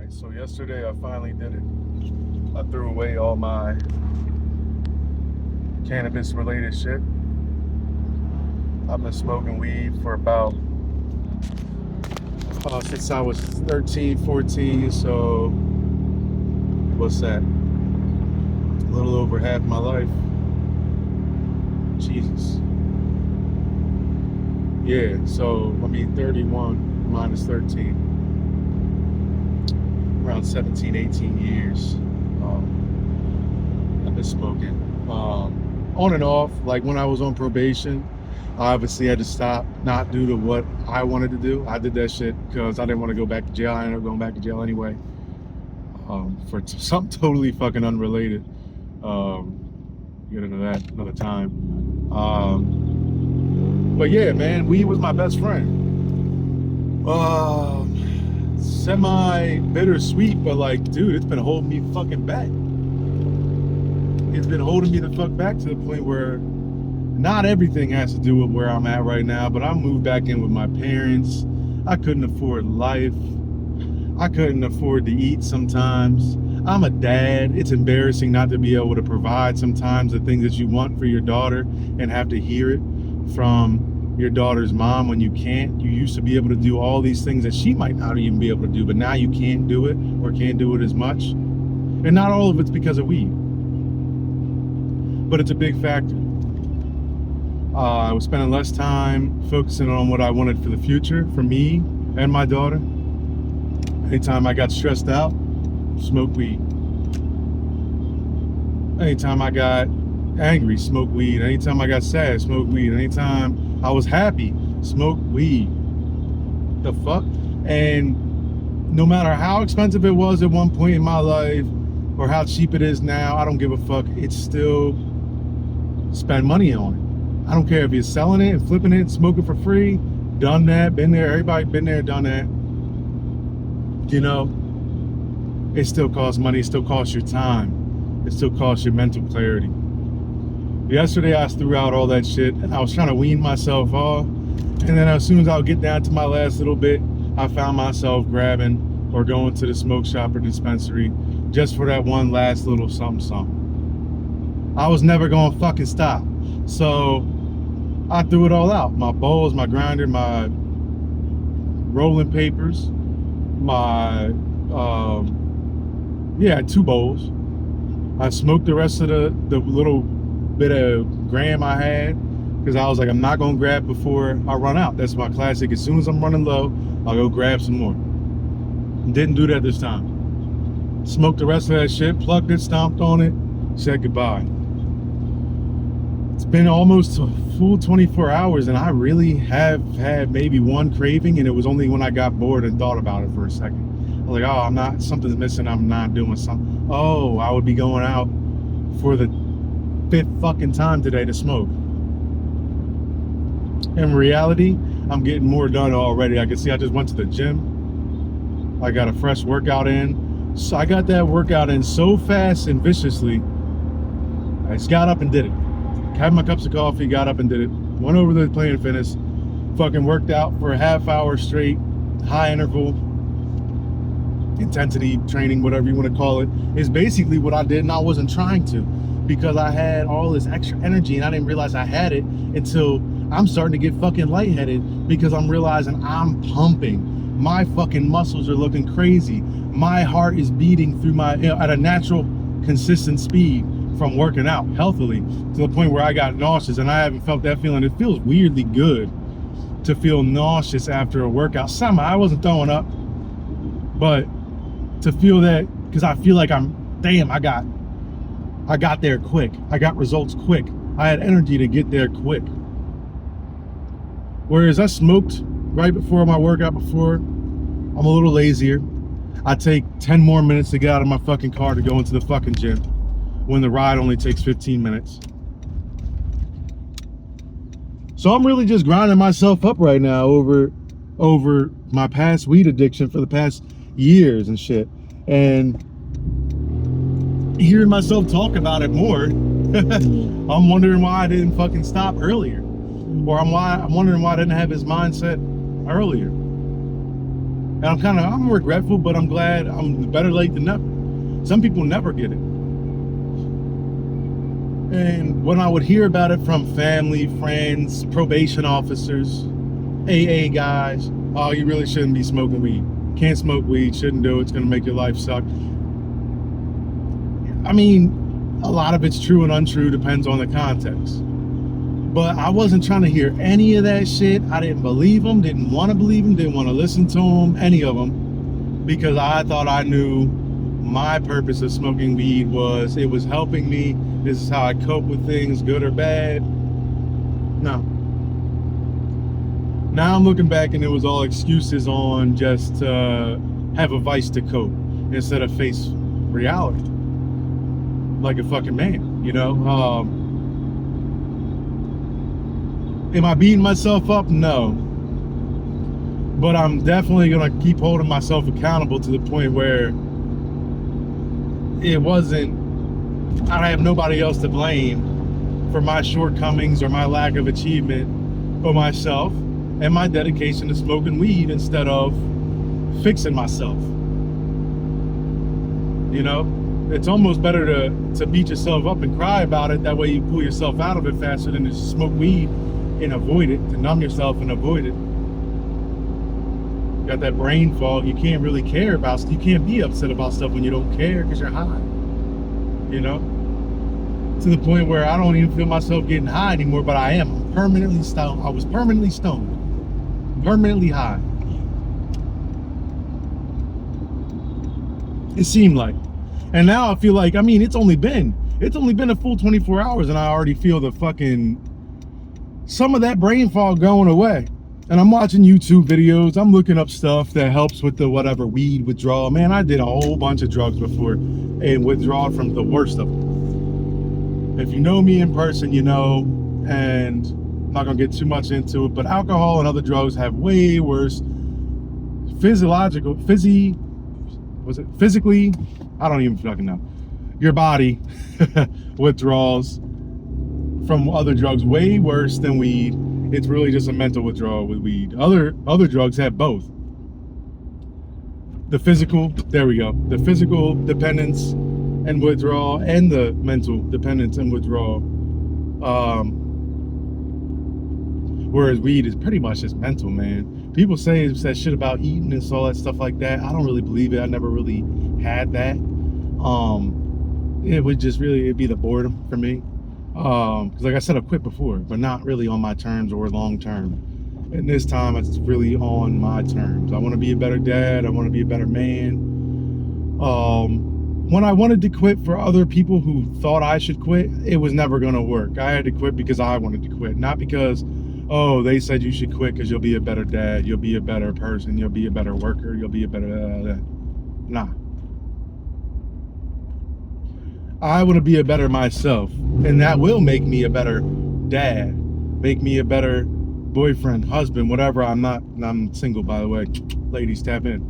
Alright, so yesterday I finally did it. I threw away all my cannabis related shit. I've been smoking weed for about since I was 13, 14, so what's that? A little over half my life. Jesus. Yeah, so I mean 31 minus 13. Around 17, 18 years. I've been smoking. On and off, like when I was on probation, I obviously had to stop, not due to what I wanted to do. I did that shit because I didn't want to go back to jail. I ended up going back to jail anyway, for something totally fucking unrelated. Get into that another time. But yeah, man, weed was my best friend. Semi bittersweet, but like, dude, it's been holding me fucking back. It's been holding me the fuck back to the point where not everything has to do with where I'm at right now, but I moved back in with my parents. I couldn't afford life. I couldn't afford to eat sometimes. I'm a dad. It's embarrassing not to be able to provide sometimes the things that you want for your daughter and have to hear it from your daughter's mom when you can't. You used to be able to do all these things that she might not even be able to do, but now you can't do it or can't do it as much. And not all of it's because of weed, but it's a big factor. I was spending less time focusing on what I wanted for the future for me and my daughter. Anytime I got stressed out, smoke weed. Anytime I got angry, smoke weed. Anytime I got sad, smoke weed. Anytime I was happy, smoke weed. The fuck? And no matter how expensive it was at one point in my life or how cheap it is now, I don't give a fuck. It's still spend money on it. I don't care if you're selling it and flipping it, smoking for free. Done that, been there. Everybody been there, done that. You know, it still costs money. It still costs your time. It still costs your mental clarity. Yesterday, I threw out all that shit, and I was trying to wean myself off. And then as soon as I'll get down to my last little bit, I found myself grabbing or going to the smoke shop or dispensary just for that one last little something something. I was never going to fucking stop. So I threw it all out. My bowls, my grinder, my rolling papers, my, yeah, 2 bowls. I smoked the rest of the little bit of gram I had because I was like, I'm not going to grab before I run out. That's my classic. As soon as I'm running low, I'll go grab some more. Didn't do that this time. Smoked the rest of that shit, plugged it, stomped on it, said goodbye. It's been almost a full 24 hours and I really have had maybe one craving, and it was only when I got bored and thought about it for a second. I was like, oh, something's missing, I'm not doing something. Oh, I would be going out for the 5th fucking time today to smoke. In reality, I'm getting more done already. I can see I just went to the gym. I got a fresh workout in. So I got that workout in so fast and viciously, I just got up and did it. Had my cups of coffee, got up and did it. Went over to the Planet Fitness, fucking worked out for a half hour straight, high interval, intensity training, whatever you want to call it, is basically what I did, and I wasn't trying to because I had all this extra energy and I didn't realize I had it until I'm starting to get fucking lightheaded because I'm realizing I'm pumping. My fucking muscles are looking crazy. My heart is beating through my, at a natural, consistent speed from working out healthily to the point where I got nauseous, and I haven't felt that feeling. It feels weirdly good to feel nauseous after a workout. Somehow I wasn't throwing up, but to feel that, because I feel like damn, I got there quick. I got results quick. I had energy to get there quick. Whereas I smoked right before my workout before, I'm a little lazier. I take 10 more minutes to get out of my fucking car to go into the fucking gym when the ride only takes 15 minutes. So I'm really just grinding myself up right now over my past weed addiction for the past years and shit. And hearing myself talk about it more, I'm wondering why I didn't fucking stop earlier. Or I'm wondering why I didn't have his mindset earlier. And I'm regretful, but I'm glad. I'm better late than never. Some people never get it. And when I would hear about it from family, friends, probation officers, AA guys, oh, you really shouldn't be smoking weed. Can't smoke weed, shouldn't do it, it's gonna make your life suck. I mean, a lot of it's true and untrue, depends on the context. But I wasn't trying to hear any of that shit. I didn't believe them, didn't want to believe them, didn't want to listen to them, any of them, because I thought I knew my purpose of smoking weed was it was helping me. This is how I cope with things, good or bad. No. Now I'm looking back and it was all excuses on just have a vice to cope instead of face reality like a fucking man, you know? Am I beating myself up? No. But I'm definitely gonna keep holding myself accountable to the point where I have nobody else to blame for my shortcomings or my lack of achievement but myself and my dedication to smoking weed instead of fixing myself. You know, it's almost better to beat yourself up and cry about it. That way you pull yourself out of it faster than to smoke weed and avoid it, to numb yourself and avoid it. Got that brain fog. You can't really care about, you can't be upset about stuff when you don't care because you're high. You know, to the point where I don't even feel myself getting high anymore, but I am. I'm permanently stoned. I was permanently stoned, permanently high. It seemed like. And now I feel like, I mean, it's only been a full 24 hours and I already feel the fucking, some of that brain fog going away. And I'm watching YouTube videos. I'm looking up stuff that helps with the whatever weed withdrawal. Man, I did a whole bunch of drugs before and withdrawal from the worst of them. If you know me in person, you know, and I'm not gonna get too much into it, but alcohol and other drugs have way worse physically, I don't even fucking know. Your body withdrawals from other drugs way worse than weed. It's really just a mental withdrawal with weed. Other drugs have both. The physical dependence and withdrawal, and the mental dependence and withdrawal. Whereas weed is pretty much just mental, man. People say it's that shit about eating and all that stuff like that. I don't really believe it. I never really had that. It would just really, it'd be the boredom for me. Because like I said, I've quit before, but not really on my terms or long term. And this time it's really on my terms. I want to be a better dad. I want to be a better man. When I wanted to quit for other people who thought I should quit, it was never going to work. I had to quit because I wanted to quit, not because, oh, they said you should quit because you'll be a better dad, you'll be a better person, you'll be a better worker, you'll be a better... Nah. I want to be a better myself, and that will make me a better dad, make me a better boyfriend, husband, whatever. I'm single, by the way. Ladies, tap in.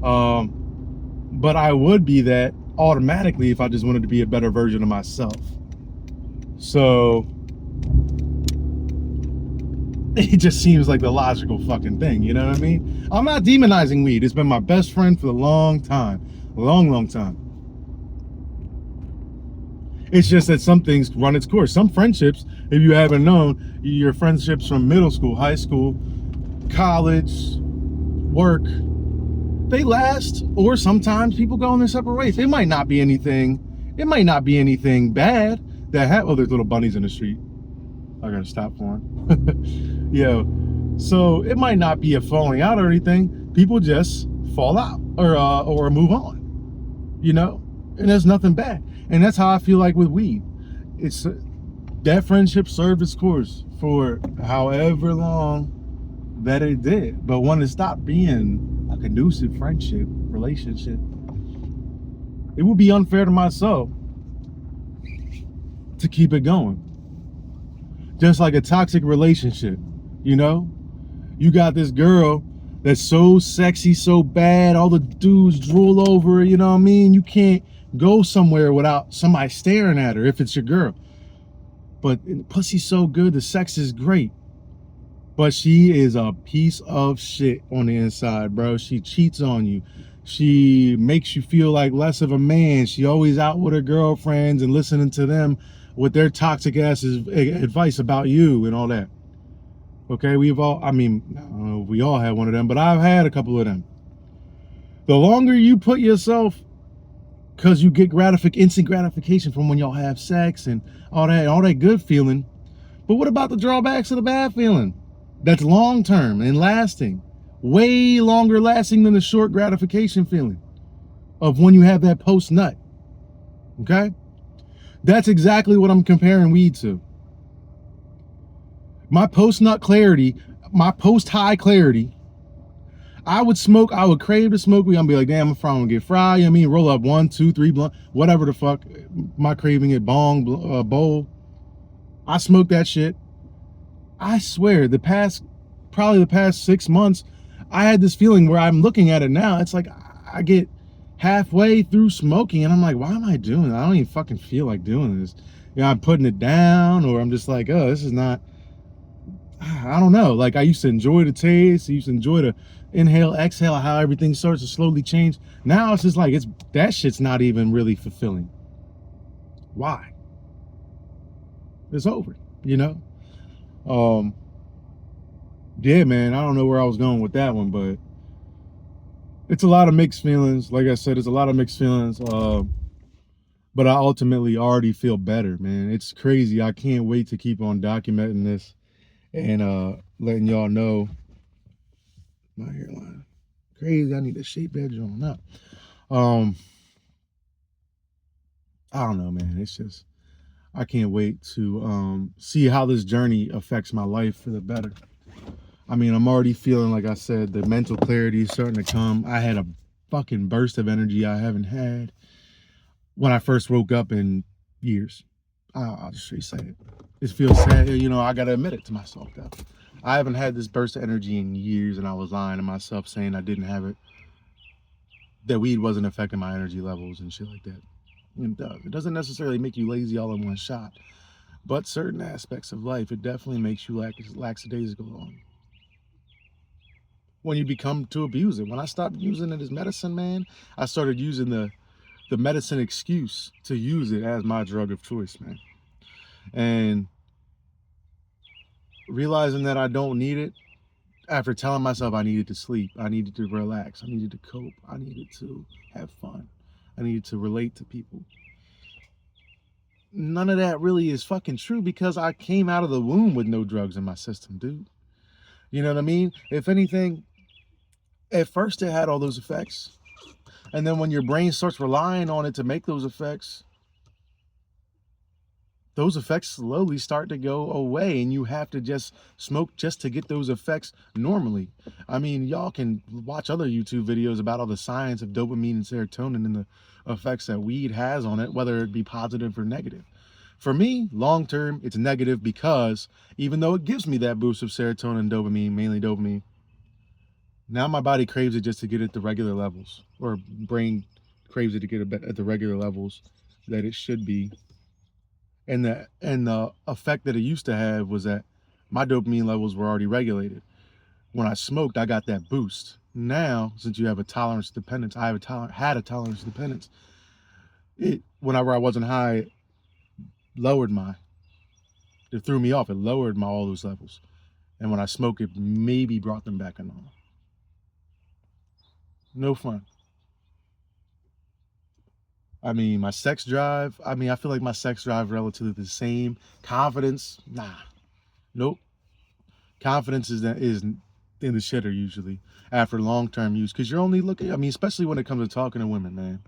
But I would be that automatically if I just wanted to be a better version of myself. So it just seems like the logical fucking thing, you know what I mean? I'm not demonizing weed. It's been my best friend for a long time, long time. It's just that some things run its course. Some friendships, if you haven't known, your friendships from middle school, high school, college, work, they last, or sometimes people go in their separate ways. It might not be anything bad that have, oh, there's little bunnies in the street. I gotta stop for them. Yeah. So it might not be a falling out or anything. People just fall out or move on, you know? And there's nothing bad. And that's how I feel like with weed. It's that friendship served its course for however long that it did. But when it stopped being a conducive friendship, relationship, it would be unfair to myself to keep it going. Just like a toxic relationship, you know? You got this girl that's so sexy, so bad, all the dudes drool over her, you know what I mean? You can't go somewhere without somebody staring at her if it's your girl. But pussy's so good, the sex is great. But she is a piece of shit on the inside, bro. She cheats on you. She makes you feel like less of a man. She always out with her girlfriends and listening to them with their toxic ass advice about you and all that. Okay, we've all, I mean, I don't know if we all had one of them, but I've had a couple of them. The longer you put yourself, because you get instant gratification from when y'all have sex and all that good feeling. But what about the drawbacks of the bad feeling? That's long term and lasting, way longer lasting than the short gratification feeling of when you have that post nut. Okay? That's exactly what I'm comparing weed to. My post nut clarity, my post high clarity, I would crave to smoke weed. I'd be like, damn, I'm gonna get fried. You know what I mean? Roll up 1, 2, 3 blunt, whatever the fuck. My craving it, bong, bowl. I smoke that shit. I swear, probably the past 6 months, I had this feeling where I'm looking at it now. It's like I get halfway through smoking and I'm like, why am I doing it? I don't even fucking feel like doing this. You know, I'm putting it down, or I'm just like, oh, this is not, I don't know. Like, I used to enjoy the taste. I used to enjoy the inhale, exhale, how everything starts to slowly change. Now it's just like, that shit's not even really fulfilling. Why? It's over, you know? Yeah, man, I don't know where I was going with that one, but it's a lot of mixed feelings. Like I said, it's a lot of mixed feelings. But I ultimately already feel better, man. It's crazy. I can't wait to keep on documenting this and letting y'all know my hairline. Crazy. I need to shape that joint up. I don't know, man. It's just, I can't wait to see how this journey affects my life for the better. I mean, I'm already feeling, like I said, the mental clarity is starting to come. I had a fucking burst of energy I haven't had when I first woke up in years. I'll just straight say it. It feels sad, you know, I gotta admit it to myself though. I haven't had this burst of energy in years, and I was lying to myself saying I didn't have it. That weed wasn't affecting my energy levels and shit like that. It does. It doesn't necessarily make you lazy all in one shot, but certain aspects of life, it definitely makes you lackadaisical on. When you become to abuse it. When I stopped using it as medicine, man, I started using the medicine excuse to use it as my drug of choice, man. And realizing that I don't need it, after telling myself I needed to sleep, I needed to relax, I needed to cope, I needed to have fun, I needed to relate to people. None of that really is fucking true, because I came out of the womb with no drugs in my system, dude. You know what I mean? If anything, at first it had all those effects. And then when your brain starts relying on it to make those effects slowly start to go away, and you have to just smoke just to get those effects normally. I mean, y'all can watch other YouTube videos about all the science of dopamine and serotonin and the effects that weed has on it, whether it be positive or negative. For me, long term, it's negative, because even though it gives me that boost of serotonin and dopamine, mainly dopamine, now my body craves it just to get at the regular levels, or brain craves it to get at the regular levels that it should be. And the effect that it used to have was that my dopamine levels were already regulated. When I smoked, I got that boost. Now, since you have a tolerance dependence, I had a tolerance dependence. Whenever I wasn't high, it threw me off. It lowered all those levels. And when I smoke, it maybe brought them back to normal. No fun. I mean, my sex drive, I feel like my sex drive relatively the same. Confidence, nah. Nope. Confidence is in the shitter usually after long-term use, because you're only looking, especially when it comes to talking to women, man.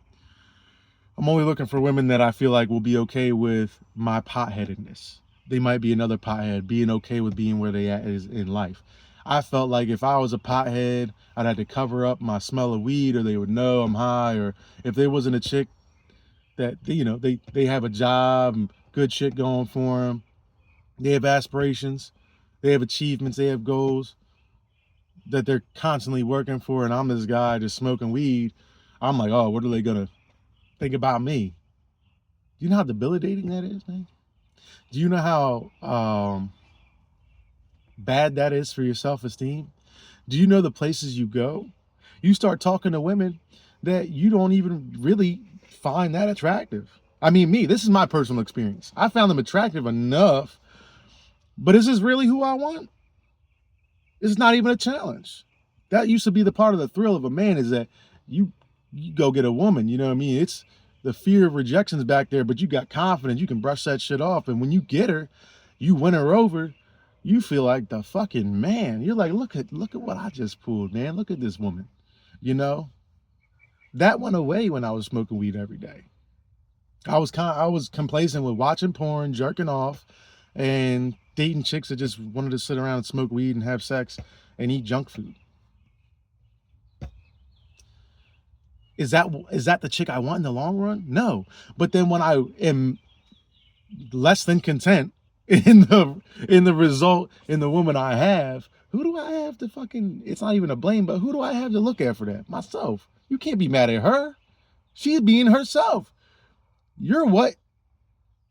I'm only looking for women that I feel like will be okay with my potheadedness. They might be another pothead, being okay with being where they at is in life. I felt like if I was a pothead, I'd have to cover up my smell of weed, or they would know I'm high. Or if there wasn't a chick that, you know, they have a job and good shit going for them, they have aspirations, they have achievements, they have goals that they're constantly working for, and I'm this guy just smoking weed, I'm like, oh, what are they gonna think about me? Do you know how debilitating that is, man? Do you know how bad that is for your self-esteem? Do you know the places you go? You start talking to women that you don't even really find that attractive. I mean, this is my personal experience. I found them attractive enough, but is this really who I want? It's not even a challenge. That used to be the part of the thrill of a man, is that you go get a woman, you know what I mean? It's the fear of rejection's back there, but you got confidence, you can brush that shit off. And when you get her, you win her over, you feel like the fucking man. You're like, look at what I just pulled, man. Look at this woman. You know? That went away when I was smoking weed every day. I was complacent with watching porn, jerking off, and dating chicks that just wanted to sit around and smoke weed and have sex and eat junk food. Is that the chick I want in the long run? No. But then when I am less than content in the result, in the woman I have, who do I have to fucking, it's not even a blame, but who do I have to look at for that? Myself. You can't be mad at her. She's being herself.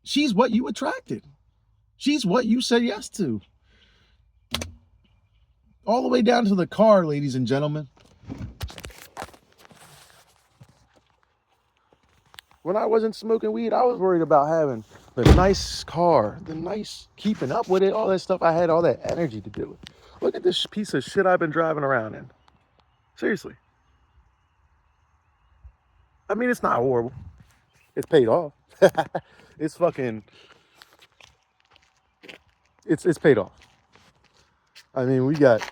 She's what you attracted. She's what you said yes to. All the way down to the car, ladies and gentlemen. When I wasn't smoking weed, I was worried about having the nice car, keeping up with it, all that stuff. I had all that energy to do it. Look at this piece of shit I've been driving around in. Seriously. I mean, it's not horrible. It's paid off. It's fucking, it's paid off. I mean, we got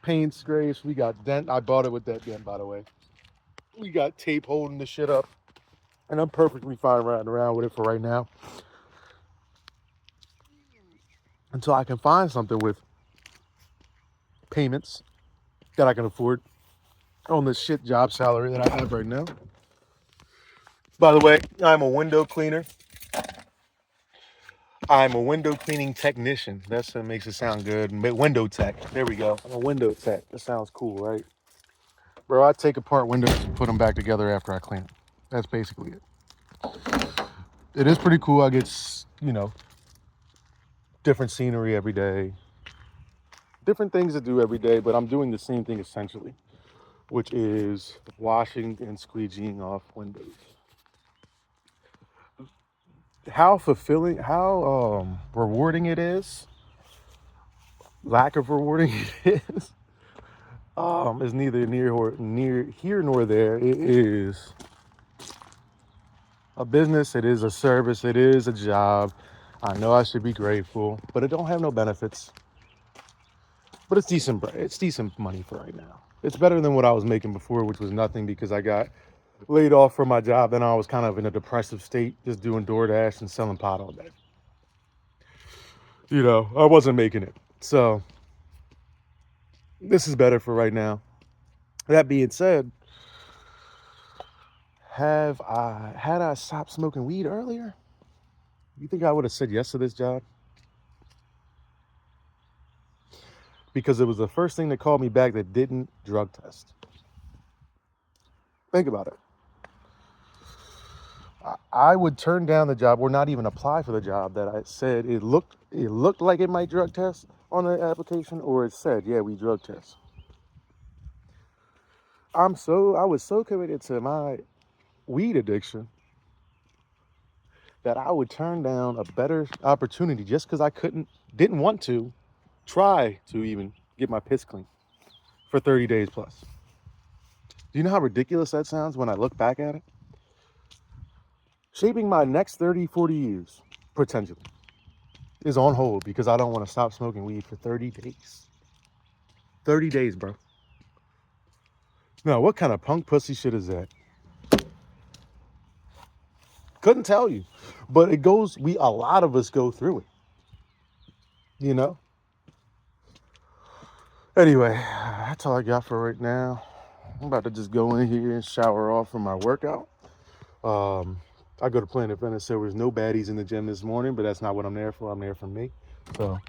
paint scrapes, we got dent. I bought it with that dent, by the way. We got tape holding the shit up, and I'm perfectly fine riding around with it for right now, until I can find something with payments that I can afford on this shit job salary that I have right now. By the way, I'm a window cleaner. I'm a window cleaning technician. That's what makes it sound good. Window tech. There we go. I'm a window tech. That sounds cool, right? Bro, I take apart windows and put them back together after I clean them. That's basically it. It is pretty cool. I get, different scenery every day. Different things to do every day, but I'm doing the same thing essentially, which is washing and squeegeeing off windows. How fulfilling, how rewarding it is, lack of rewarding it is neither near here nor there. It is a business, it is a service, it is a job. I know I should be grateful, but it don't have no benefits. But it's decent money for right now. It's better than what I was making before, which was nothing, because I got laid off from my job. Then I was kind of in a depressive state, just doing DoorDash and selling pot all day. I wasn't making it. So this is better for right now. That being said, had I stopped smoking weed earlier, you think I would have said yes to this job? Because it was the first thing that called me back that didn't drug test. Think about it. I would turn down the job, or not even apply for the job that I said it looked like it might drug test on the application, or it said, yeah, we drug test. I was so committed to my weed addiction that I would turn down a better opportunity just because I didn't want to try to even get my piss clean for 30 days plus. Do you know how ridiculous that sounds when I look back at it? Shaping my next 30, 40 years, potentially, is on hold because I don't want to stop smoking weed for 30 days. 30 days, bro. Now, what kind of punk pussy shit is that? Couldn't tell you. But a lot of us go through it. Anyway, that's all I got for right now. I'm about to just go in here and shower off from my workout. I go to Planet Fitness. There was no baddies in the gym this morning, but that's not what I'm there for. I'm there for me. So